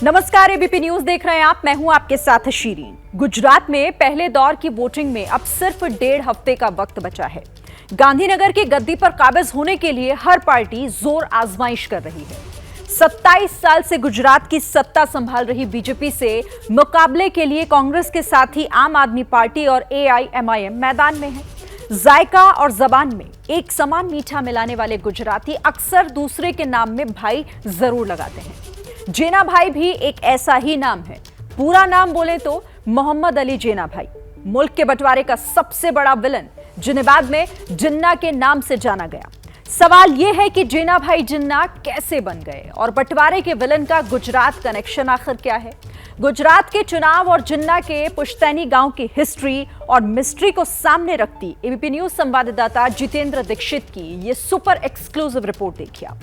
नमस्कार, ABP news देख रहे हैं आप। मैं हूं आपके साथ शीरीन। गुजरात में पहले दौर की वोटिंग में अब सिर्फ 1.5 हफ्ते का वक्त बचा है। गांधीनगर की गद्दी पर काबिज होने के लिए हर पार्टी जोर आजमाइश कर रही है। 27 साल से गुजरात की सत्ता संभाल रही बीजेपी से मुकाबले के लिए कांग्रेस के साथ ही आम आदमी पार्टी और एआईएमआईएम मैदान में है। जायका और जबान में एक समान मीठा मिलाने वाले गुजराती अक्सर दूसरे के नाम में भाई जरूर लगाते हैं। जेना भाई भी एक ऐसा ही नाम है। पूरा नाम बोले तो मोहम्मद अली जेना भाई, मुल्क के बंटवारे का सबसे बड़ा विलन, जिन्हें बाद में जिन्ना के नाम से जाना गया। सवाल यह है कि जेना भाई जिन्ना कैसे बन गए और बंटवारे के विलन का गुजरात कनेक्शन आखिर क्या है। गुजरात के चुनाव और जिन्ना के पुश्तैनी गांव की हिस्ट्री और मिस्ट्री को सामने रखती एबीपी न्यूज संवाददाता जितेंद्र दीक्षित की यह सुपर एक्सक्लूसिव रिपोर्ट देखिए आप।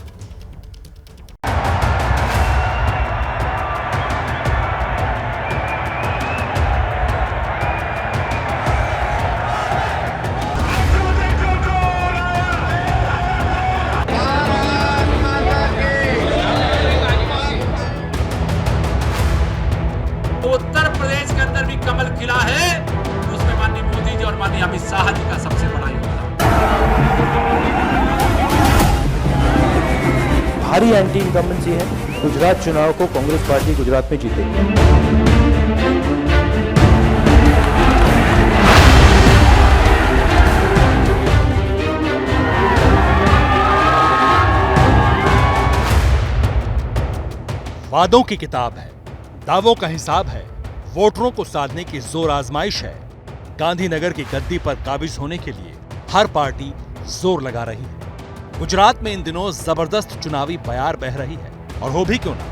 उत्तर प्रदेश के अंदर भी कमल खिला है, उसमें माननीय मोदी जी और माननीय अमित शाह जी का सबसे बड़ा योगदान। भारी एंटी इनकम्बेंसी है। गुजरात चुनाव को कांग्रेस पार्टी गुजरात में जीतेगी। वादों की किताब है, दावों का हिसाब है, वोटरों को साधने की जोर आजमाइश है। गांधीनगर की गद्दी पर काबिज होने के लिए हर पार्टी जोर लगा रही है। गुजरात में इन दिनों जबरदस्त चुनावी बयार बह रही है और हो भी क्यों ना,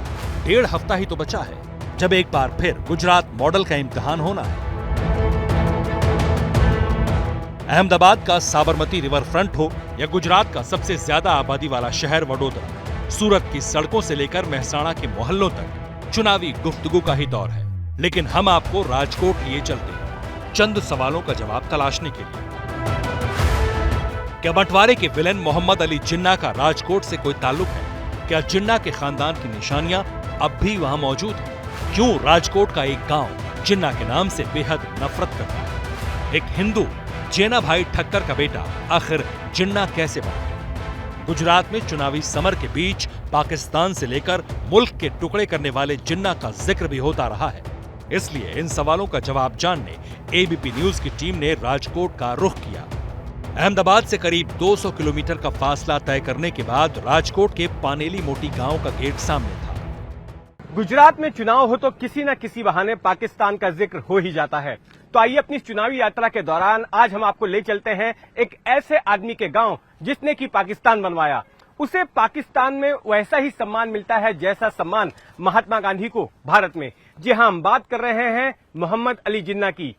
1.5 हफ्ता ही तो बचा है जब एक बार फिर गुजरात मॉडल का इम्तिहान होना है। अहमदाबाद का साबरमती रिवर फ्रंट हो या गुजरात का सबसे ज्यादा आबादी वाला शहर वडोदरा, सूरत की सड़कों से लेकर मेहसाणा के मोहल्लों तक चुनावी गुफ्तगू का ही दौर है। लेकिन हम आपको राजकोट लिए चलते हैं चंद सवालों का जवाब तलाशने के लिए। क्या बंटवारे के विलेन मोहम्मद अली जिन्ना का राजकोट से कोई ताल्लुक है? क्या जिन्ना के खानदान की निशानियां अब भी वहां मौजूद हैं? क्यों राजकोट का एक गांव जिन्ना के नाम से बेहद नफरत करता है? एक हिंदू जेना भाई ठक्कर का बेटा आखिर जिन्ना कैसे बना? गुजरात में चुनावी समर के बीच पाकिस्तान से लेकर मुल्क के टुकड़े करने वाले जिन्ना का जिक्र भी होता रहा है। इसलिए इन सवालों का जवाब जानने एबीपी न्यूज की टीम ने राजकोट का रुख किया। अहमदाबाद से करीब 200 किलोमीटर का फासला तय करने के बाद राजकोट के पानेली मोटी गांव का गेट सामने था। गुजरात में चुनाव हो तो किसी न किसी बहाने पाकिस्तान का जिक्र हो ही जाता है। तो आइए अपनी चुनावी यात्रा के दौरान आज हम आपको ले चलते हैं एक ऐसे आदमी के गांव जिसने की पाकिस्तान बनवाया। उसे पाकिस्तान में वैसा ही सम्मान मिलता है जैसा सम्मान महात्मा गांधी को भारत में। जी हां, हम बात कर रहे हैं मोहम्मद अली जिन्ना की,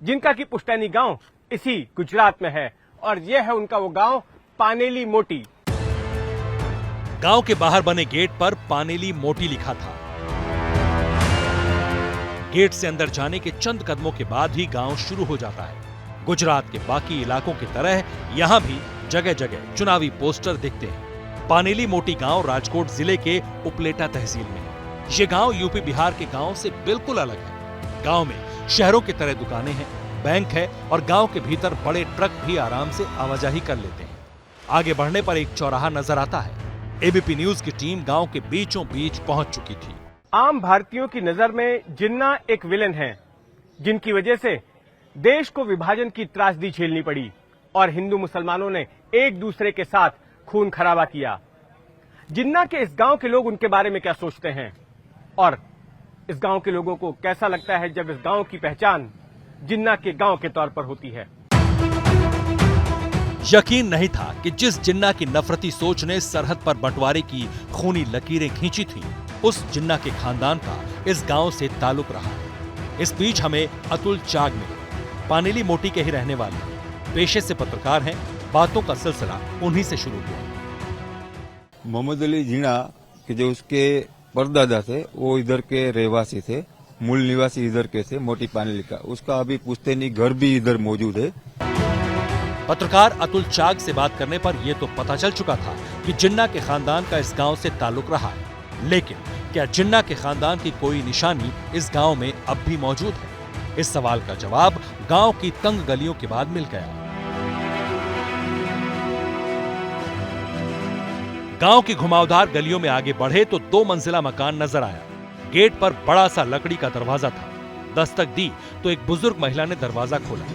जिनका की पुश्तैनी गांव इसी गुजरात में है और यह है उनका वो गांव पानेली मोटी। गांव के बाहर बने गेट पर पानेली मोटी लिखा था। गेट से अंदर जाने के चंद कदमों के बाद ही गांव शुरू हो जाता है। गुजरात के बाकी इलाकों की तरह यहां भी जगह जगह चुनावी पोस्टर दिखते हैं। पानेली मोटी गांव राजकोट जिले के उपलेटा तहसील में है। ये गांव यूपी बिहार के गांव से बिल्कुल अलग है। गांव में शहरों की तरह दुकानें हैं, बैंक है और गांव के भीतर बड़े ट्रक भी आराम से आवाजाही कर लेते हैं। आगे बढ़ने पर एक चौराहा नजर आता है। एबीपी न्यूज की टीम गांव के बीचों बीच पहुंच चुकी थी। आम भारतीयों की नजर में जिन्ना एक विलेन है, जिनकी वजह से देश को विभाजन की त्रासदी झेलनी पड़ी और हिंदू मुसलमानों ने एक दूसरे के साथ खून खराबा किया। जिन्ना के इस गांव के लोग उनके बारे में क्या सोचते हैं और इस गांव के लोगों को कैसा लगता है जब इस गांव की पहचान जिन्ना के गांव के तौर पर होती है। यकीन नहीं था कि जिस जिन्ना की नफरती सोच ने सरहद पर बंटवारे की खूनी लकीरें खींची थी, उस जिन्ना के खानदान का इस गांव से ताल्लुक रहा। इस बीच हमें अतुल चाग मिले, पानेली मोटी के ही रहने वाले, पेशे से पत्रकार हैं। बातों का सिलसिला उन्हीं से शुरू हुआ। मोहम्मद अली जिन्ना कि जो उसके परदादा थे वो इधर के रहवासी थे, मूल निवासी इधर के थे, मोटी पानेली का। उसका अभी पुश्तैनी घर भी इधर मौजूद है। पत्रकार अतुल चाग से बात करने पर यह तो पता चल चुका था कि जिन्ना के खानदान का इस गांव से ताल्लुक रहा है, लेकिन क्या जिन्ना के खानदान की कोई निशानी इस गांव में अब भी मौजूद है? इस सवाल का जवाब गांव की तंग गलियों के बाद मिल गया। गांव की घुमावदार गलियों में आगे बढ़े तो 2 मंजिला मकान नजर आया। गेट पर बड़ा सा लकड़ी का दरवाजा था। दस्तक दी तो एक बुजुर्ग महिला ने दरवाजा खोला।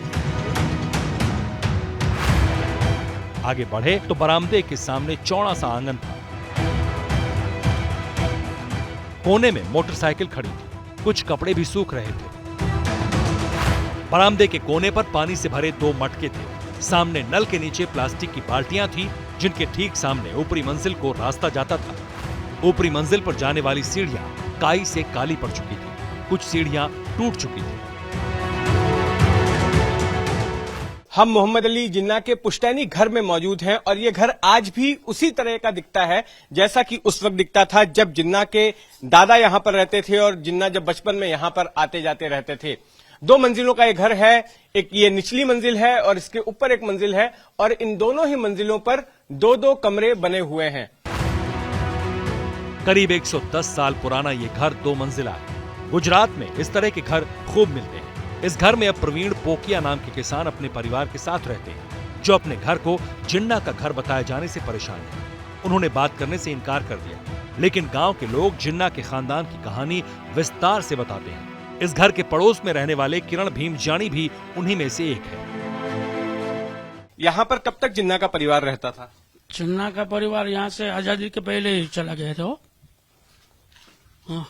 आगे बढ़े तो बरामदे के सामने चौड़ा सा आंगन था। कोने में मोटरसाइकिल खड़ी थी। कुछ कपड़े भी सूख रहे थे। बरामदे के कोने पर पानी से भरे 2 मटके थे। सामने नल के नीचे प्लास्टिक की बाल्टियां थी, जिनके ठीक सामने ऊपरी मंजिल को रास्ता जाता था। ऊपरी मंजिल पर जाने वाली सीढ़ियां काई से काली पड़ चुकी थी। कुछ सीढ़ियां टूट चुकी थी। हम मोहम्मद अली जिन्ना के पुश्तैनी घर में मौजूद हैं और ये घर आज भी उसी तरह का दिखता है जैसा कि उस वक्त दिखता था जब जिन्ना के दादा यहां पर रहते थे और जिन्ना जब बचपन में यहां पर आते जाते रहते थे। 2 मंजिलों का ये घर है। एक ये निचली मंजिल है और इसके ऊपर एक मंजिल है और इन दोनों ही मंजिलों पर 2-2 कमरे बने हुए हैं। करीब 110 साल पुराना ये घर 2 मंजिला है। गुजरात में इस तरह के घर खूब मिलते हैं। इस घर में अब प्रवीण पोकिया नाम के किसान अपने परिवार के साथ रहते हैं, जो अपने घर को जिन्ना का घर बताए जाने से परेशान हैं। उन्होंने बात करने से इनकार कर दिया, लेकिन गांव के लोग जिन्ना के खानदान की कहानी विस्तार से बताते हैं। इस घर के पड़ोस में रहने वाले किरण भीमजानी भी उन्हीं में से एक है। यहाँ पर कब तक जिन्ना का परिवार रहता था? जिन्ना का परिवार यहाँ से आजादी के पहले ही चला गया था। हाँ।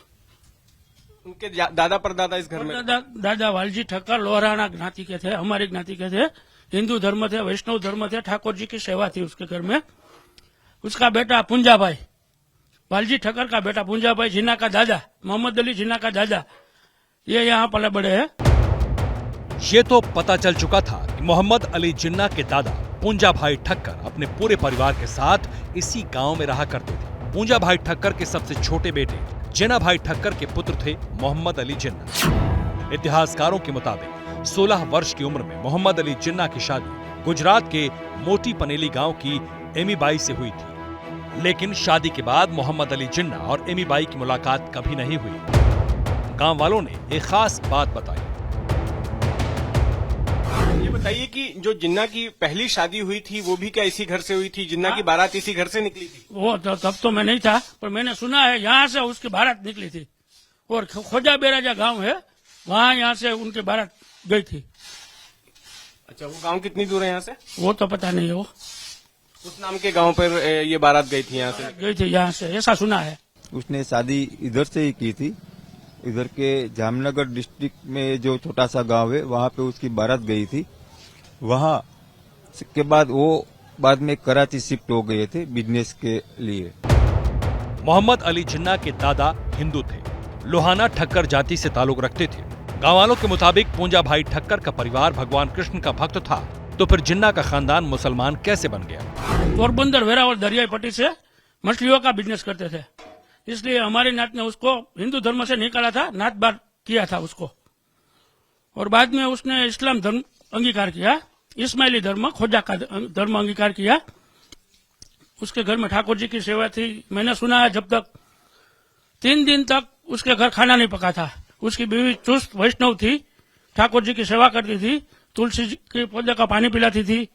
उनके दादा परदादा इस घर में? दादा वालजी ठक्कर लोहराना ज्ञाति के थे, हमारी ज्ञाति के थे। हिंदू धर्म थे, वैष्णव धर्म थे। ठाकुर जी की सेवा थी उसके घर में। उसका बेटा पुंजाभाई, वालजी ठक्कर का बेटा पुंजाभाई, जिन्ना का दादा, मोहम्मद अली जिन्ना का दादा, ये यहाँ पले बड़े हैं। ये तो पता चल चुका था कि मोहम्मद अली जिन्ना के दादा पूंजा भाई ठक्कर अपने पूरे परिवार के साथ इसी गांव में रहा करते थे। पूंजा भाई ठक्कर के सबसे छोटे बेटे जिन्ना भाई ठक्कर के पुत्र थे मोहम्मद अली जिन्ना। इतिहासकारों के मुताबिक 16 वर्ष की उम्र में मोहम्मद अली जिन्ना की शादी गुजरात के मोटी पनेली गांव की एमी बाई से हुई थी। लेकिन शादी के बाद मोहम्मद अली जिन्ना और एमी बाई की मुलाकात कभी नहीं हुई। गांव वालों ने एक खास बात बताई। ये बताइए कि जो जिन्ना की पहली शादी हुई थी वो भी क्या इसी घर से हुई थी? जिन्ना की बारात इसी घर से निकली थी? वो तब तो मैं नहीं था, पर मैंने सुना है यहाँ से उसकी बारात निकली थी। और खोजा बेराजा गांव है, वहाँ यहाँ से उनकी बारात गई थी। अच्छा, वो गांव कितनी दूर है यहाँ से? वो तो पता नहीं है। वो उस नाम के गांव पर ये बारात गई थी, यहाँ से गई थी, यहाँ से, ऐसा सुना है। उसने शादी इधर से ही की थी। इधर के जामनगर डिस्ट्रिक्ट में जो छोटा सा गांव है वहाँ पे उसकी बारात गई थी। वहाँ के बाद वो बाद में कराची शिफ्ट हो गए थे बिजनेस के लिए। मोहम्मद अली जिन्ना के दादा हिंदू थे, लोहाना ठक्कर जाति से ताल्लुक रखते थे। गाँव वालों के मुताबिक पूंजा भाई ठक्कर का परिवार भगवान कृष्ण का भक्त था, तो फिर जिन्ना का खानदान मुसलमान कैसे बन गया? पोरबंदर वेरावल दरियाई पट्टी से मछलियों का बिजनेस करते थे, इसलिए हमारे नात ने उसको हिंदू धर्म से निकाला था, नात बार किया था उसको। और बाद में उसने इस्लाम धर्म अंगीकार किया, इस्माइली धर्म, खोजा का धर्म अंगीकार किया। उसके घर में ठाकुर जी की सेवा थी। मैंने सुना है जब तक 3 दिन तक उसके घर खाना नहीं पका था। उसकी बीवी चुस्त वैष्णव थी, ठाकुर जी की सेवा करती थी, तुलसी जी के पौधे का पानी पिलाती थी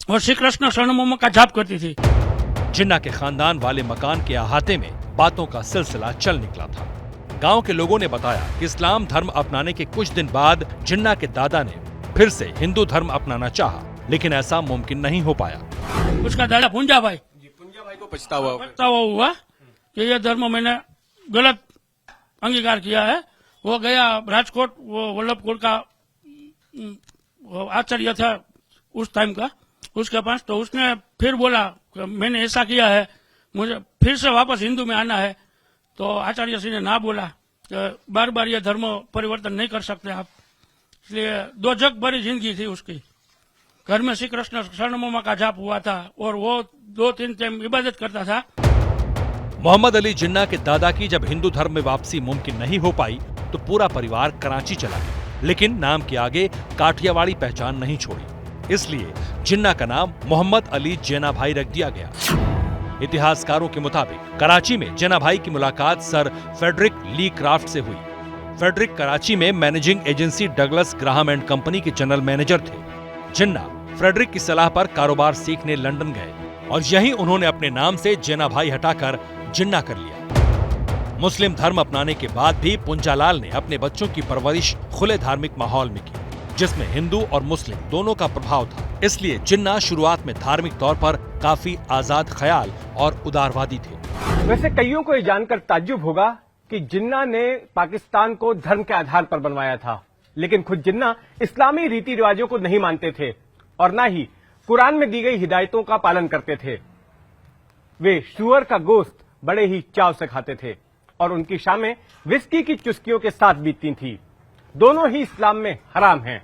और श्री कृष्ण शरणमोम का जाप करती थी। जिन्ना के खानदान वाले मकान के अहाते में बातों का सिलसिला चल निकला था। गांव के लोगों ने बताया कि इस्लाम धर्म अपनाने के कुछ दिन बाद जिन्ना के दादा ने फिर से हिंदू धर्म अपनाना चाहा, लेकिन ऐसा मुमकिन नहीं हो पाया। उसका दादा पुंजा भाई को पछतावा हुआ कि यह धर्म मैंने गलत अंगीकार किया है। वो गया राजकोट, वो वल्लभपुर का आचार्य था उस टाइम का, उसके पास। तो उसने फिर बोला मैंने ऐसा किया है, मुझे फिर से वापस हिंदू में आना है। तो आचार्य जी ने ना बोला कि बार बार ये धर्म परिवर्तन नहीं कर सकते आप। इसलिए 2 जग भरी जिंदगी थी उसकी। घर में श्री कृष्ण शरणमोमा का जाप हुआ था और वो 2-3 टाइम इबादत करता था। मोहम्मद अली जिन्ना के दादा की जब हिंदू धर्म में वापसी मुमकिन नहीं हो पाई तो पूरा परिवार कराची चला गया, लेकिन नाम के आगे काठियावाड़ी पहचान नहीं छोड़ी। इसलिए जिन्ना का नाम मोहम्मद अली जेना भाई रख दिया गया। इतिहासकारों के मुताबिक कराची में जिन्ना भाई की मुलाकात सर फेडरिक ली क्राफ्ट से हुई। फेडरिक कराची में managing agency Douglas Graham and company के जनरल मैनेजर थे। जिन्ना फ्रेडरिक की सलाह पर कारोबार सीखने लंदन गए और यहीं उन्होंने अपने नाम से जिन्ना भाई हटाकर जिन्ना कर लिया। मुस्लिम धर्म अपनाने के बाद भी पुंजालाल ने अपने बच्चों की परवरिश खुले धार्मिक माहौल में की, जिसमें हिंदू और मुस्लिम दोनों का प्रभाव था। इसलिए जिन्ना शुरुआत में धार्मिक तौर पर काफी आजाद ख्याल और उदारवादी थे। वैसे कईयों को ये जानकर ताज्जुब होगा कि जिन्ना ने पाकिस्तान को धर्म के आधार पर बनवाया था, लेकिन खुद जिन्ना इस्लामी रीति रिवाजों को नहीं मानते थे और न ही कुरान में दी गई हिदायतों का पालन करते थे। वे सूअर का गोश्त बड़े ही चाव से खाते थे और उनकी शामें विस्की की चुस्कियों के साथ बीतती थी। दोनों ही इस्लाम में हराम हैं।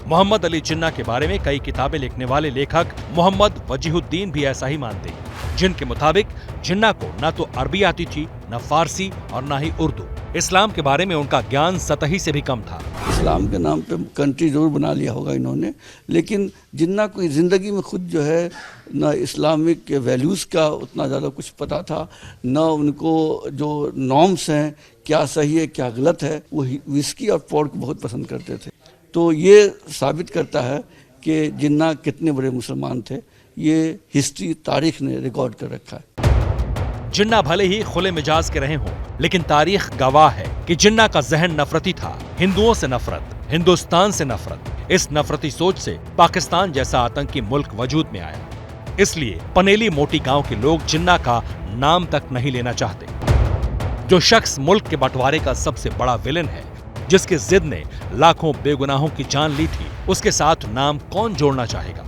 मोहम्मद अली जिन्ना के बारे में कई किताबें लिखने वाले लेखक मोहम्मद वजीहुद्दीन भी ऐसा ही मानते हैं, जिनके मुताबिक जिन्ना को न तो अरबी आती थी, न फारसी और न ही उर्दू। इस्लाम के बारे में उनका ज्ञान सतही से भी कम था। इस्लाम के नाम पे कंट्री जरूर बना लिया होगा इन्होंने, लेकिन जिन्ना कोई जिंदगी में खुद जो है न इस्लामिक वैल्यूज़ का उतना ज़्यादा कुछ पता था, न उनको जो नॉर्म्स हैं क्या सही है क्या गलत है। वो विस्की और पोर्क बहुत पसंद करते थे। तो ये साबित करता है कि जिन्ना कितने बड़े मुसलमान थे। ये हिस्ट्री तारीख ने रिकॉर्ड कर रखा है। जिन्ना भले ही खुले मिजाज के रहे हों, लेकिन तारीख गवाह है कि जिन्ना का जहन नफरती था। हिंदुओं से नफरत, हिंदुस्तान से नफरत। इस नफरती सोच से पाकिस्तान जैसा आतंकी मुल्क वजूद में आया। इसलिए पनेली मोटी गांव के लोग जिन्ना का नाम तक नहीं लेना चाहते। जो शख्स मुल्क के बंटवारे का सबसे बड़ा विलेन है, जिसके जिद ने लाखों बेगुनाहों की जान ली थी, उसके साथ नाम कौन जोड़ना चाहेगा।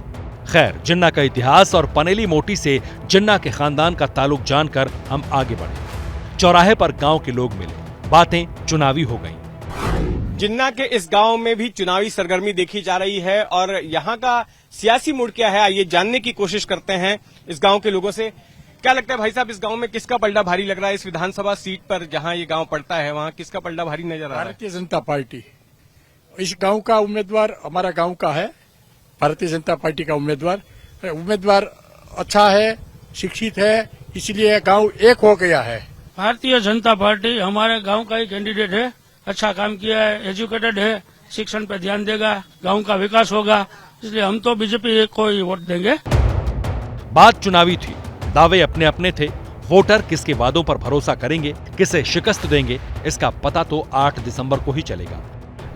खैर, जिन्ना का इतिहास और पनेली मोटी से जिन्ना के खानदान का ताल्लुक जानकर हम आगे बढ़े। चौराहे पर गांव के लोग मिले, बातें चुनावी हो गईं। जिन्ना के इस गांव में भी चुनावी सरगर्मी देखी जा रही है और यहाँ का सियासी मूड क्या है, आइए जानने की कोशिश करते हैं इस गांव के लोगों से। क्या लगता है भाई साहब, इस गांव में किसका पलड़ा भारी लग रहा है? इस विधानसभा सीट पर जहां ये गांव पड़ता है, वहां किसका पलड़ा भारी नजर आ रहा है? भारतीय जनता पार्टी। इस गांव का उम्मीदवार हमारा गांव का है, भारतीय जनता पार्टी का उम्मीदवार अच्छा है, शिक्षित है, इसलिए गांव एक हो गया है। भारतीय जनता पार्टी हमारे गांव का ही कैंडिडेट है। अच्छा काम किया है, एजुकेटेड है, शिक्षण पे ध्यान देगा, गांव का विकास होगा, इसलिए हम तो बीजेपी को ही वोट देंगे। बात चुनावी थी, दावे अपने अपने थे। वोटर किसके वादों पर भरोसा करेंगे, किसे शिकस्त देंगे, इसका पता तो 8 दिसंबर को ही चलेगा।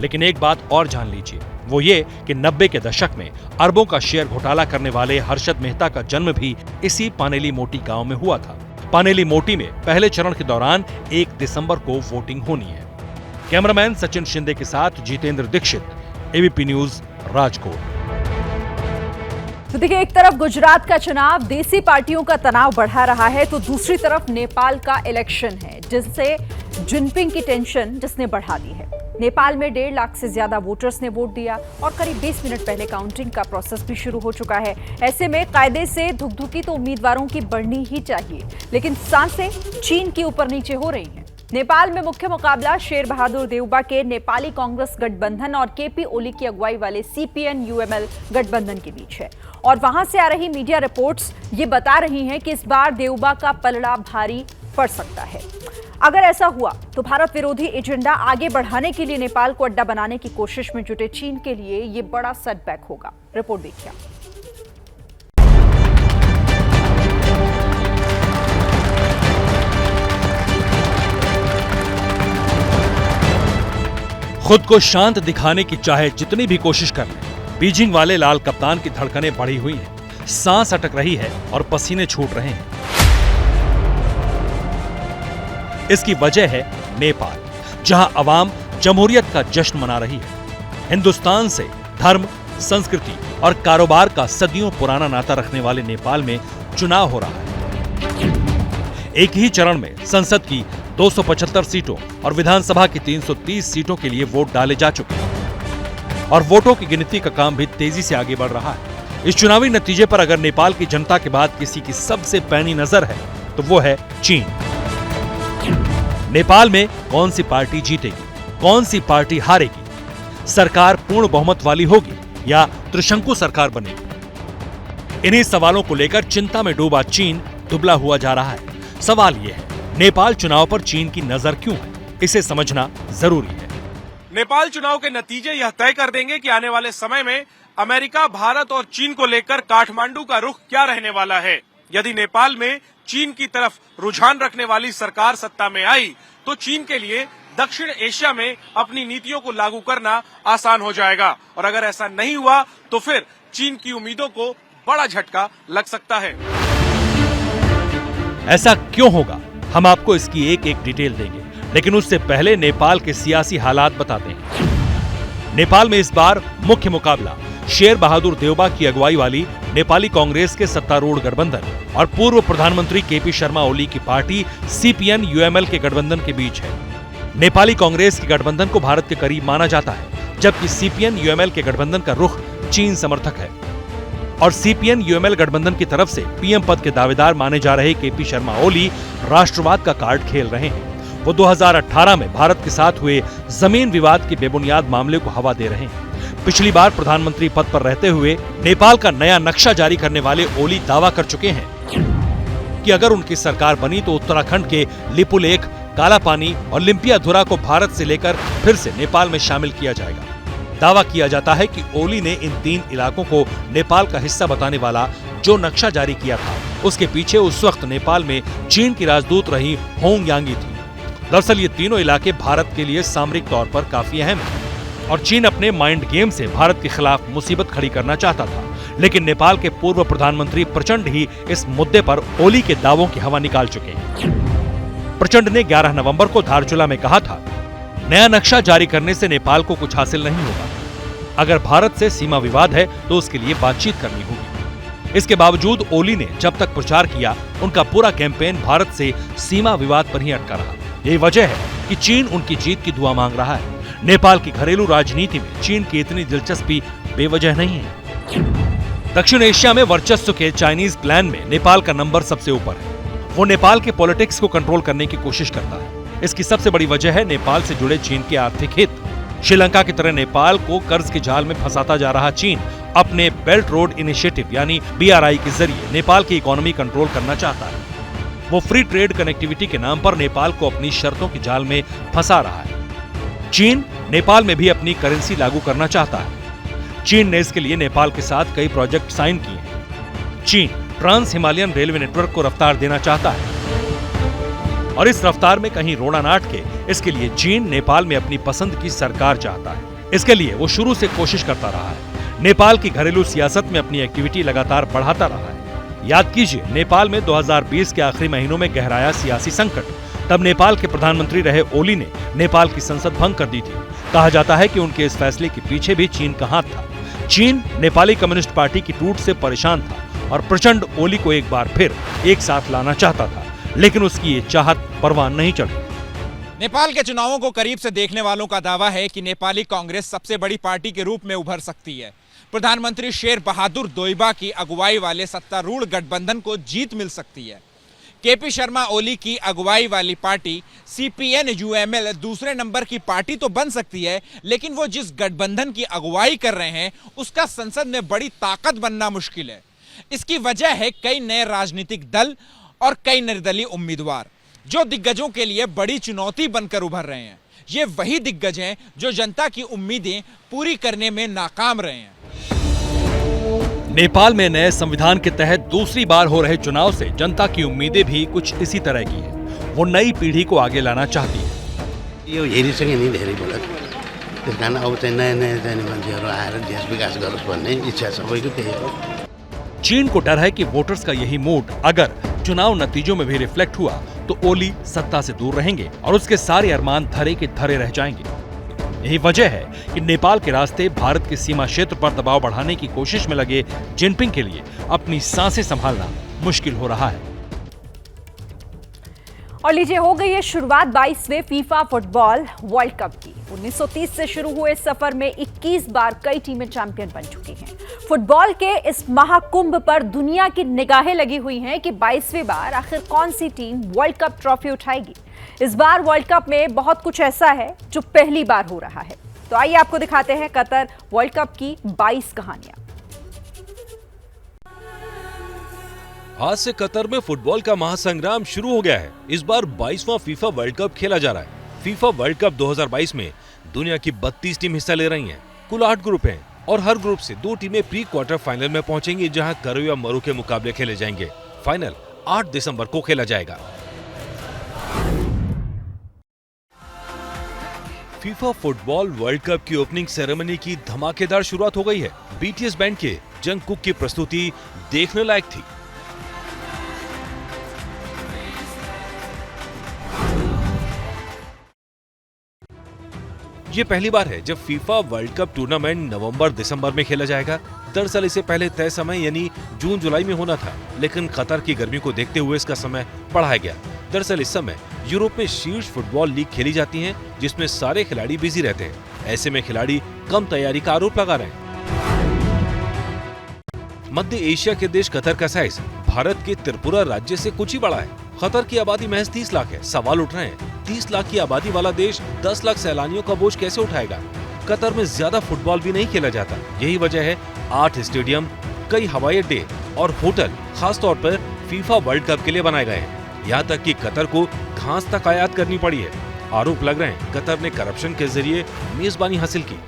लेकिन एक बात और जान लीजिए, वो ये कि 90 के दशक में अरबों का शेयर घोटाला करने वाले हर्षद मेहता का जन्म भी इसी पानेली मोटी गांव में हुआ था। पानेली मोटी में पहले चरण के दौरान 1 दिसंबर को वोटिंग होनी है। कैमरामैन सचिन शिंदे के साथ जितेंद्र दीक्षित, एबीपी न्यूज, राजकोट। तो देखिए, एक तरफ गुजरात का चुनाव देसी पार्टियों का तनाव बढ़ा रहा है, तो दूसरी तरफ नेपाल का इलेक्शन है, जिससे जिनपिंग की टेंशन जिसने बढ़ा दी है। नेपाल में 1.5 लाख से ज्यादा वोटर्स ने वोट दिया और करीब 20 मिनट पहले काउंटिंग का प्रोसेस भी शुरू हो चुका है। ऐसे में कायदे से धुकधुकी तो उम्मीदवारों की बढ़नी ही चाहिए, लेकिन सांसें चीन की ऊपर नीचे हो रही हैं। नेपाल में मुख्य मुकाबला शेर बहादुर देउबा के नेपाली कांग्रेस गठबंधन और केपी ओली की अगुवाई वाले सीपीएन यूएमएल गठबंधन के बीच है और वहां से आ रही मीडिया रिपोर्ट्स ये बता रही हैं कि इस बार देउबा का पलड़ा भारी पड़ सकता है। अगर ऐसा हुआ तो भारत विरोधी एजेंडा आगे बढ़ाने के लिए नेपाल को अड्डा बनाने की कोशिश में जुटे चीन के लिए ये बड़ा सेटबैक होगा। रिपोर्ट देखिए। खुद को शांत दिखाने की चाहे जितनी भी कोशिश कर लें, बीजिंग वाले लाल कप्तान की धड़कनें बढ़ी हुई हैं, सांस अटक रही है और पसीने छूट रहे हैं। इसकी वजह है नेपाल, जहां अवाम जमहूरियत का जश्न मना रही है। हिंदुस्तान से धर्म, संस्कृति और कारोबार का सदियों पुराना नाता रखने वाले नेपाल में चुनाव हो रहा है। एक ही चरण में संसद की 275 सीटों और विधानसभा की 330 सीटों के लिए वोट डाले जा चुके हैं और वोटों की गिनती का काम भी तेजी से आगे बढ़ रहा है। इस चुनावी नतीजे पर अगर नेपाल की जनता के बाद किसी की सबसे पैनी नजर है तो वो है चीन। नेपाल में कौन सी पार्टी जीतेगी, कौन सी पार्टी हारेगी, सरकार पूर्ण बहुमत वाली होगी या त्रिशंकु सरकार बनेगी? इन्हीं सवालों को लेकर चिंता में डूबा चीन दुबला हुआ जा रहा है। सवाल ये है, नेपाल चुनाव पर चीन की नजर क्यों है? इसे समझना जरूरी है। नेपाल चुनाव के नतीजे यह तय कर देंगे कि आने वाले समय में अमेरिका, भारत और चीन को लेकर काठमांडू का रुख क्या रहने वाला है। यदि नेपाल में चीन की तरफ रुझान रखने वाली सरकार सत्ता में आई तो चीन के लिए दक्षिण एशिया में अपनी नीतियों को लागू करना आसान हो जाएगा, और अगर ऐसा नहीं हुआ तो फिर चीन की उम्मीदों को बड़ा झटका लग सकता है। ऐसा क्यों होगा, हम आपको इसकी एक एक डिटेल देंगे, लेकिन उससे पहले नेपाल के सियासी हालात बताते हैं। नेपाल में इस बार मुख्य मुकाबला शेर बहादुर देउबा की अगुवाई वाली नेपाली कांग्रेस के सत्तारूढ़ गठबंधन और पूर्व प्रधानमंत्री केपी शर्मा ओली की पार्टी सीपीएन यूएमएल के गठबंधन के बीच है। नेपाली कांग्रेस के गठबंधन को भारत के करीब माना जाता है, जबकि सीपीएन यूएमएल के गठबंधन का रुख चीन समर्थक है। और सीपीएन यूएमएल गठबंधन की तरफ से पीएम पद के दावेदार माने जा रहे केपी शर्मा ओली राष्ट्रवाद का कार्ड खेल रहे हैं। वो 2018 में भारत के साथ हुए जमीन विवाद के बेबुनियाद मामले को हवा दे रहे हैं। पिछली बार प्रधानमंत्री पद पर रहते हुए नेपाल का नया नक्शा जारी करने वाले ओली दावा कर चुके हैं कि अगर उनकी सरकार बनी तो उत्तराखंड के लिपुलेख, कालापानी और लिम्पियाधुरा को भारत से लेकर फिर से नेपाल में शामिल किया जाएगा। दावा किया जाता है कि ओली ने इन 3 इलाकों को नेपाल का हिस्सा बताने वाला जो नक्शा जारी किया था, उसके पीछे उस वक्त नेपाल में चीन की राजदूत रही होंग यांगी थी। दरअसल ये तीनों इलाके भारत के लिए सामरिक तौर पर काफी अहम हैं और चीन अपने माइंड गेम से भारत के खिलाफ मुसीबत खड़ी करना चाहता था, लेकिन नेपाल के पूर्व प्रधानमंत्री प्रचंड ही इस मुद्दे पर ओली के दावों की हवा निकाल चुके हैं। प्रचंड ने 11 नवंबर को धारचूला में कहा था, नया नक्शा जारी करने से नेपाल को कुछ हासिल नहीं होगा। अगर भारत से सीमा विवाद है तो उसके लिए बातचीत करनी होगी। इसके बावजूद ओली ने जब तक प्रचार किया, उनका पूरा कैंपेन भारत से सीमा विवाद पर ही अटका रहा। यही वजह है कि चीन उनकी जीत की दुआ मांग रहा है। नेपाल की घरेलू राजनीति में चीन की इतनी दिलचस्पी बेवजह नहीं है। दक्षिण एशिया में वर्चस्व के चाइनीज प्लान में नेपाल का नंबर सबसे ऊपर है। वो नेपाल के पॉलिटिक्स को कंट्रोल करने की कोशिश करता है। इसकी सबसे बड़ी वजह है नेपाल से जुड़े चीन के आर्थिक हित। श्रीलंका की तरह नेपाल को कर्ज के जाल में फंसाता जा रहा चीन अपने बेल्ट रोड इनिशिएटिव यानी BRI के जरिए नेपाल की इकोनॉमी कंट्रोल करना चाहता है। वो फ्री ट्रेड कनेक्टिविटी के नाम पर नेपाल को अपनी शर्तों के जाल में फंसा रहा है। चीन नेपाल में भी अपनी करेंसी लागू करना चाहता है। चीन ने इसके लिए नेपाल के साथ कई प्रोजेक्ट साइन किए हैं। चीन ट्रांस हिमालयन रेलवे नेटवर्क को रफ्तार देना चाहता है और इस रफ्तार में कहीं रोड़ा ना अटके, इसके लिए चीन नेपाल में अपनी पसंद की सरकार चाहता है। इसके लिए वो शुरू से कोशिश करता रहा है। नेपाल की घरेलू सियासत में अपनी एक्टिविटी लगातार बढ़ाता रहा है। याद कीजिए, नेपाल में 2020 के आखिरी महीनों में गहराया सियासी संकट। तब नेपाल के प्रधानमंत्री रहे ओली ने नेपाल की संसद भंग कर दी थी। कहा जाता है कि उनके इस फैसले के पीछे भी चीन का हाथ था। चीन नेपाली कम्युनिस्ट पार्टी की टूट से परेशान था और प्रचंड ओली को एक बार फिर एक साथ लाना चाहता था, लेकिन उसकी ये चाहत परवान नहीं चढ़ी। नेपाल के चुनावों को करीब से देखने वालों का दावा है कि नेपाली कांग्रेस सबसे बड़ी पार्टी के रूप में उभर सकती है। प्रधानमंत्री शेर बहादुर देउबा की अगुवाई वाले सत्तारूढ़ गठबंधन को जीत मिल सकती है। केपी शर्मा ओली की अगुवाई वाली पार्टी सीपीएन यूएमएल दूसरे नंबर की पार्टी तो बन सकती है, लेकिन वो जिस गठबंधन की अगुवाई कर रहे हैं उसका संसद में बड़ी ताकत बनना मुश्किल है। इसकी वजह है कई नए राजनीतिक दल और कई निर्दलीय उम्मीदवार जो दिग्गजों के लिए बड़ी चुनौती बनकर उभर रहे हैं। ये वही दिग्गज हैं जो जनता की उम्मीदें पूरी करने में नाकाम रहे हैं। नेपाल में नए संविधान के तहत दूसरी बार हो रहे चुनाव से जनता की उम्मीदें भी कुछ इसी तरह की हैं। वो नई पीढ़ी को आगे लाना चाहती है। यो हेरिसके नि धेरै भयो, त्यस कारण अब चाहिँ नयाँ नयाँ जाने मान्छेहरू आएर देश विकास गरोस् भन्ने इच्छा सबैको त्यही हो। चीन को डर है कि वोटर्स का यही मूड अगर चुनाव नतीजों में भी रिफ्लेक्ट हुआ तो ओली सत्ता से दूर रहेंगे और उसके सारे अरमान धरे के धरे रह जाएंगे। यही वजह है कि नेपाल के रास्ते भारत के सीमा क्षेत्र पर दबाव बढ़ाने की कोशिश में लगे जिनपिंग के लिए अपनी सांसें संभालना मुश्किल हो रहा है। और लीजिए, हो गई है शुरुआत 22वें फीफा फुटबॉल वर्ल्ड कप की। 1930 से शुरू हुए सफर में 21 बार कई टीमें चैंपियन बन चुकी हैं। फुटबॉल के इस महाकुंभ पर दुनिया की निगाहें लगी हुई हैं कि 22वीं बार आखिर कौन सी टीम वर्ल्ड कप ट्रॉफी उठाएगी। इस बार वर्ल्ड कप में बहुत कुछ ऐसा है जो पहली बार हो रहा है। तो आइए आपको दिखाते हैं कतर वर्ल्ड कप की 22 कहानियां। आज से कतर में फुटबॉल का महासंग्राम शुरू हो गया है। इस बार 22वां फीफा वर्ल्ड कप खेला जा रहा है। फीफा वर्ल्ड कप 2022 में दुनिया की 32 टीम हिस्सा ले रही हैं। कुल 8 ग्रुप हैं और हर ग्रुप से 2 टीमें प्री क्वार्टर फाइनल में पहुंचेंगी, जहां करो या मरो के मुकाबले खेले जाएंगे। फाइनल 8 दिसंबर को खेला जाएगा। फीफा फुटबॉल वर्ल्ड कप की ओपनिंग सेरेमनी की धमाकेदार शुरुआत हो गई है। बीटीएस बैंड के जंगकुक की प्रस्तुति देखने लायक थी। ये पहली बार है जब फीफा वर्ल्ड कप टूर्नामेंट नवंबर-दिसंबर में खेला जाएगा। दरअसल इसे पहले तय समय यानी जून-जुलाई में होना था, लेकिन कतर की गर्मी को देखते हुए इसका समय बढ़ाया गया। दरअसल इस समय यूरोप में शीर्ष फुटबॉल लीग खेली जाती हैं, जिसमें सारे खिलाड़ी बिजी रहते हैं। ऐसे में खिलाड़ी कम तैयारी का आरोप लगा रहे हैं। मध्य एशिया के देश कतर का साइज भारत के त्रिपुरा राज्य से कुछ ही बड़ा है। कतर की आबादी महज 30 लाख है। सवाल उठ रहे हैं, 30 लाख की आबादी वाला देश 10 लाख सैलानियों का बोझ कैसे उठाएगा? कतर में ज्यादा फुटबॉल भी नहीं खेला जाता। यही वजह है 8 स्टेडियम, कई हवाई अड्डे और होटल खास तौर पर फीफा वर्ल्ड कप के लिए बनाए गए हैं। यहाँ तक कि कतर को घास तक आयात करनी पड़ी है। आरोप लग रहे हैं कतर ने करप्शन के जरिए मेजबानी हासिल की।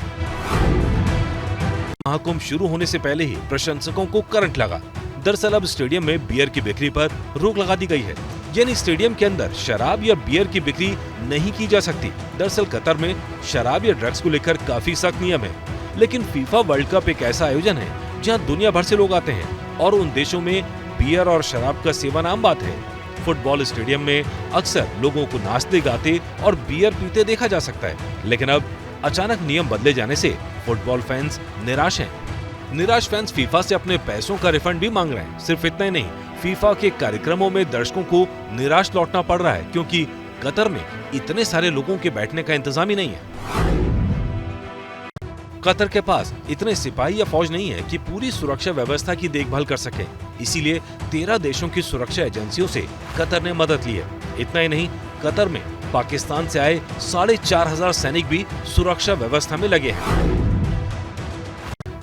महाकुंभ शुरू होने से पहले ही प्रशंसकों को करंट लगा। दरअसल अब स्टेडियम में बियर की बिक्री पर रोक लगा दी गई है, यानी स्टेडियम के अंदर शराब या बियर की बिक्री नहीं की जा सकती। दरअसल कतर में शराब या ड्रग्स को लेकर काफी सख्त नियम है, लेकिन फीफा वर्ल्ड कप एक ऐसा आयोजन है जहां दुनिया भर से लोग आते हैं और उन देशों में बियर और शराब का सेवन आम बात है। फुटबॉल स्टेडियम में अक्सर लोगों को नाचते गाते और बियर पीते देखा जा सकता है, लेकिन अब अचानक नियम बदले जाने से फुटबॉल फैंस निराश हैं। निराश फैंस फीफा से अपने पैसों का रिफंड भी मांग रहे हैं। सिर्फ इतना ही नहीं, फीफा के कार्यक्रमों में दर्शकों को निराश लौटना पड़ रहा है, क्योंकि कतर में इतने सारे लोगों के बैठने का इंतजाम ही नहीं है। कतर के पास इतने सिपाही या फौज नहीं है कि पूरी सुरक्षा व्यवस्था की देखभाल कर सके। इसीलिए 13 देशों की सुरक्षा एजेंसियों से कतर ने मदद ली है। इतना ही नहीं, कतर में पाकिस्तान से आए 4,500 सैनिक भी सुरक्षा व्यवस्था में लगे हैं।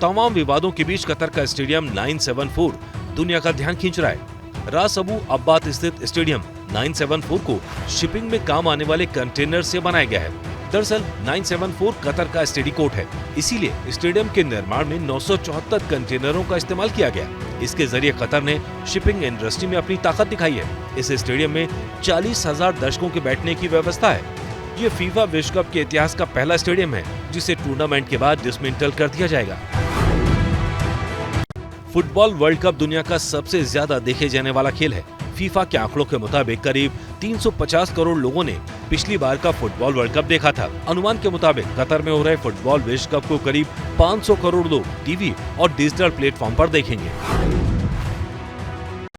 तमाम विवादों के बीच कतर का स्टेडियम 974 दुनिया का ध्यान खींच रहा है। रास अबू अब्बात स्थित स्टेडियम 974 को शिपिंग में काम आने वाले कंटेनर से बनाया गया है। दरअसल 974 कतर का स्टेडी कोट है, इसीलिए स्टेडियम के निर्माण में 974 कंटेनरों का इस्तेमाल किया गया। इसके जरिए कतर ने शिपिंग इंडस्ट्री में अपनी ताकत दिखाई है। इस स्टेडियम में 40,000 दर्शकों के बैठने की व्यवस्था है। ये फीफा विश्व कप के इतिहास का पहला स्टेडियम है जिसे टूर्नामेंट के बाद डिसमेंटल कर दिया जाएगा। फुटबॉल वर्ल्ड कप दुनिया का सबसे ज्यादा देखे जाने वाला खेल है। फीफा के आंकड़ों के मुताबिक करीब 350 करोड़ लोगों ने पिछली बार का फुटबॉल वर्ल्ड कप देखा था। अनुमान के मुताबिक कतर में हो रहे फुटबॉल विश्व कप को करीब 500 करोड़ लोग टीवी और डिजिटल प्लेटफॉर्म पर देखेंगे।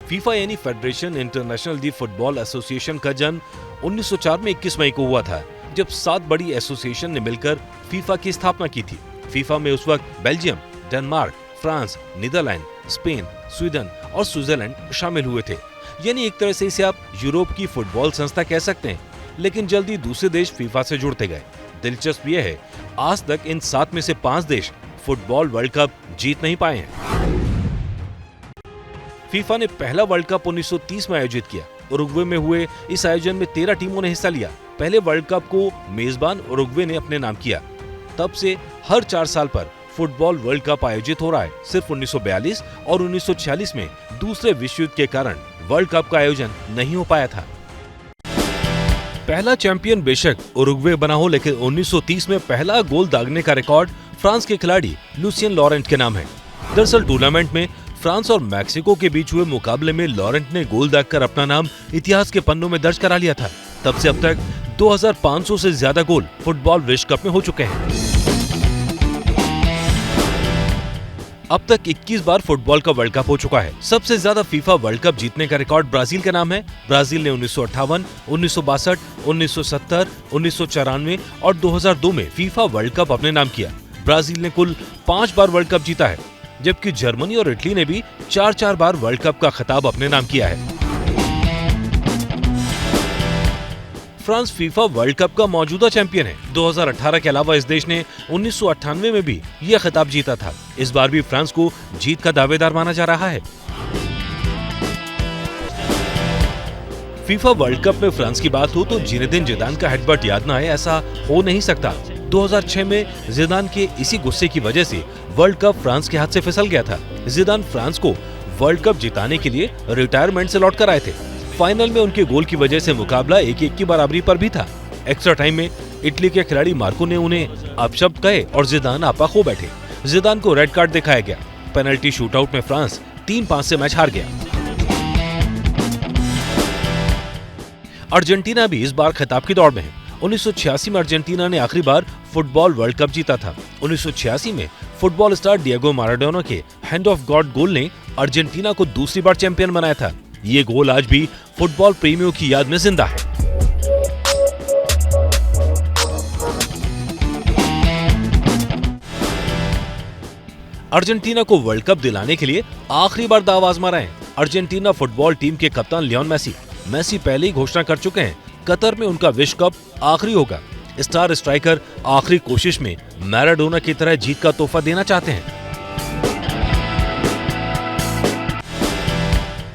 फीफा यानी फेडरेशन इंटरनेशनल दी फुटबॉल एसोसिएशन का जन्म 1904 में 21 मई को हुआ था, जब 7 बड़ी एसोसिएशन ने मिलकर फीफा की स्थापना की थी। फीफा में उस वक्त Belgium, Denmark, France, Netherlands, Spain, Sweden और स्विट्जरलैंड शामिल हुए थे। यानी एक तरह से इसे आप यूरोप की फुटबॉल संस्था कह सकते हैं। लेकिन जल्दी दूसरे देश फीफा से जुड़ते गए। दिलचस्प यह है, आज तक इन 7 में से 5 देश फुटबॉल वर्ल्ड कप जीत नहीं पाए हैं। फीफा ने पहला वर्ल्ड कप 1930 में आयोजित किया। उरुग्वे में हुए इस आयोजन में 13 टीमों ने हिस्सा लिया। पहले वर्ल्ड कप को मेजबान उरुग्वे ने अपने नाम किया। तब से हर 4 साल पर फुटबॉल वर्ल्ड कप आयोजित हो रहा है। सिर्फ 1942 और 1946 में दूसरे विश्व युद्ध के कारण वर्ल्ड कप का आयोजन नहीं हो पाया था। पहला चैंपियन बेशक उरुग्वे बना हो, लेकिन 1930 में पहला गोल दागने का रिकॉर्ड फ्रांस के खिलाड़ी लुसियन लॉरेंट के नाम है। दरअसल टूर्नामेंट में फ्रांस और मैक्सिको के बीच हुए मुकाबले में लॉरेंट ने गोल दागकर अपना नाम इतिहास के पन्नों में दर्ज करा लिया था। तब से अब तक 2500 से ज्यादा गोल फुटबॉल विश्व कप में हो चुके हैं। अब तक 21 बार फुटबॉल का वर्ल्ड कप हो चुका है। सबसे ज्यादा फीफा वर्ल्ड कप जीतने का रिकॉर्ड ब्राजील के नाम है। ब्राजील ने 1958, 1962, 1970, 1994 और 2002 में फीफा वर्ल्ड कप अपने नाम किया। ब्राजील ने कुल 5 बार वर्ल्ड कप जीता है, जबकि जर्मनी और इटली ने भी 4-4 बार वर्ल्ड कप का खिताब अपने नाम किया है। फ्रांस फीफा वर्ल्ड कप का मौजूदा चैंपियन है। 2018 के अलावा इस देश ने 1998 में भी यह खिताब जीता था। इस बार भी फ्रांस को जीत का दावेदार माना जा रहा है। फीफा वर्ल्ड कप में फ्रांस की बात हो तो जिनेदिन जिदान का हेडबट याद न आए, ऐसा हो नहीं सकता। 2006 में जिदान के इसी गुस्से की वजह से वर्ल्ड कप फ्रांस के हाथ से फिसल गया था। जिदान फ्रांस को वर्ल्ड कप जिताने के लिए रिटायरमेंट से लौट कर आए थे। फाइनल में उनके गोल की वजह से मुकाबला 1-1 की बराबरी पर भी था। एक्स्ट्रा टाइम में इटली के खिलाड़ी मार्को ने उन्हें अपशब्द कहे और जिदान आपा खो बैठे। जिदान को रेड कार्ड दिखाया गया। पेनल्टी शूटआउट में फ्रांस 3-5 से मैच हार गया। अर्जेंटीना भी इस बार खिताब की दौड़ में है। 1986 में अर्जेंटीना ने आखिरी बार फुटबॉल वर्ल्ड कप जीता था। 1986 में फुटबॉल स्टार डिएगो माराडोना के हैंड ऑफ गॉड गोल ने अर्जेंटीना को दूसरी बार चैंपियन बनाया था। ये गोल आज भी फुटबॉल प्रेमियों की याद में जिंदा है। अर्जेंटीना को वर्ल्ड कप दिलाने के लिए आखिरी बार दाव आजमा रहे हैं अर्जेंटीना फुटबॉल टीम के कप्तान लियोन मेसी। मेसी पहले ही घोषणा कर चुके हैं कतर में उनका विश्व कप आखिरी होगा। स्टार स्ट्राइकर आखिरी कोशिश में मैराडोना की तरह जीत का तोहफा देना चाहते हैं।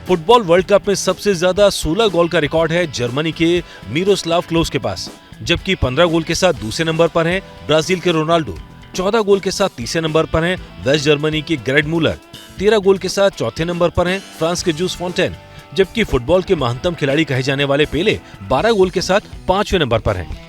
फुटबॉल वर्ल्ड कप में सबसे ज्यादा 16 गोल का रिकॉर्ड है जर्मनी के मिरोस्लाव क्लोज के पास, जबकि 15 गोल के साथ दूसरे नंबर पर हैं ब्राजील के रोनाल्डो। 14 गोल के साथ तीसरे नंबर पर हैं वेस्ट जर्मनी के ग्रेड मूलर। 13 गोल के साथ चौथे नंबर पर हैं फ्रांस के जूस फॉन्टेन, जबकि फुटबॉल के महत्तम खिलाड़ी कहे जाने वाले पेले 12 गोल के साथ 5वें नंबर पर हैं।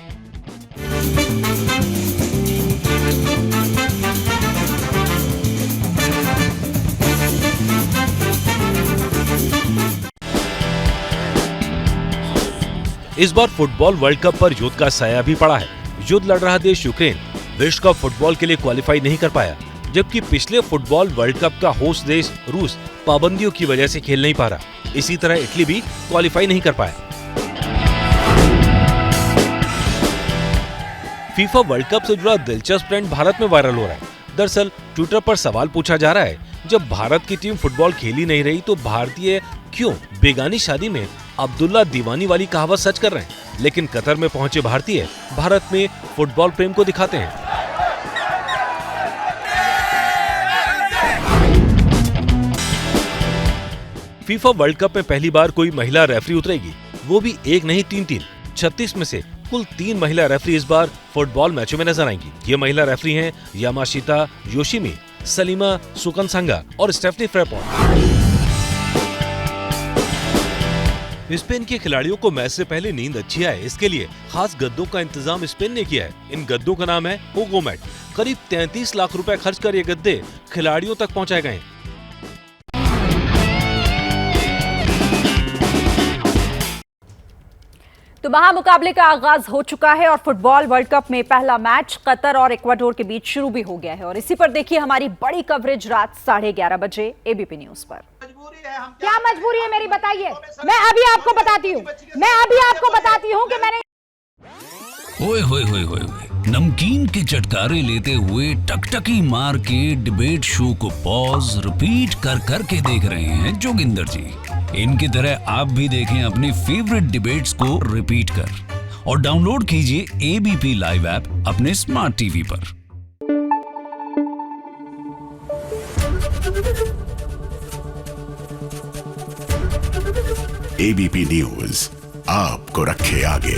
इस बार फुटबॉल वर्ल्ड कप पर युद्ध का साया भी पड़ा है। युद्ध लड़ रहा देश यूक्रेन विश्व कप फुटबॉल के लिए क्वालिफाई नहीं कर पाया, जबकि पिछले फुटबॉल वर्ल्ड कप का होस्ट देश रूस पाबंदियों की वजह से खेल नहीं पा रहा। इसी तरह इटली भी क्वालिफाई नहीं कर पाया। फीफा वर्ल्ड कप से जुड़ा दिलचस्प ट्रेंड भारत में वायरल हो रहा है। दरअसल ट्विटर पर सवाल पूछा जा रहा है, जब भारत की टीम फुटबॉल खेल ही नहीं रही तो भारतीय क्यों बेगानी शादी में अब्दुल्ला दीवानी वाली कहावत सच कर रहे हैं। लेकिन कतर में पहुंचे भारतीय भारत में फुटबॉल प्रेम को दिखाते हैं। फीफा वर्ल्ड कप में पहली बार कोई महिला रेफरी उतरेगी, वो भी एक नहीं 3-3। 36 में से कुल 3 महिला रेफरी इस बार फुटबॉल मैचों में नजर आएंगी। ये महिला रेफरी हैं यामाशिता योशिमी, सलीमा सुकनसंगा और स्टेफनी फ्रेपॉन। स्पेन के खिलाड़ियों को मैच से पहले नींद अच्छी आए, इसके लिए खास गद्दों का इंतजाम स्पेन ने किया है। इन गद्दों का नाम है हुगो मैट। करीब 33 लाख रुपए खर्च कर ये गद्दे खिलाड़ियों तक पहुंचाए गए। तो महामुकाबले का आगाज हो चुका है और फुटबॉल वर्ल्ड कप में पहला मैच कतर और इक्वाडोर के बीच शुरू भी हो गया है। और इसी पर देखिए हमारी बड़ी कवरेज रात 11:30 बजे एबीपी न्यूज पर। क्या मजबूरी है मेरी, बताइए। मैं अभी आपको बताती हूँ कि मैंने ओए होए होए होए नमकीन के चटकारे लेते हुए टकटकी मार के डिबेट शो को पॉज रिपीट कर कर के देख रहे हैं जोगिंदर जी। इनकी तरह आप भी देखें अपनी फेवरेट डिबेट्स को रिपीट कर और डाउनलोड कीजिए एबीपी लाइव ऐप अपने स्मार्ट टीवी पर। एबीपी न्यूज आपको रखे आगे।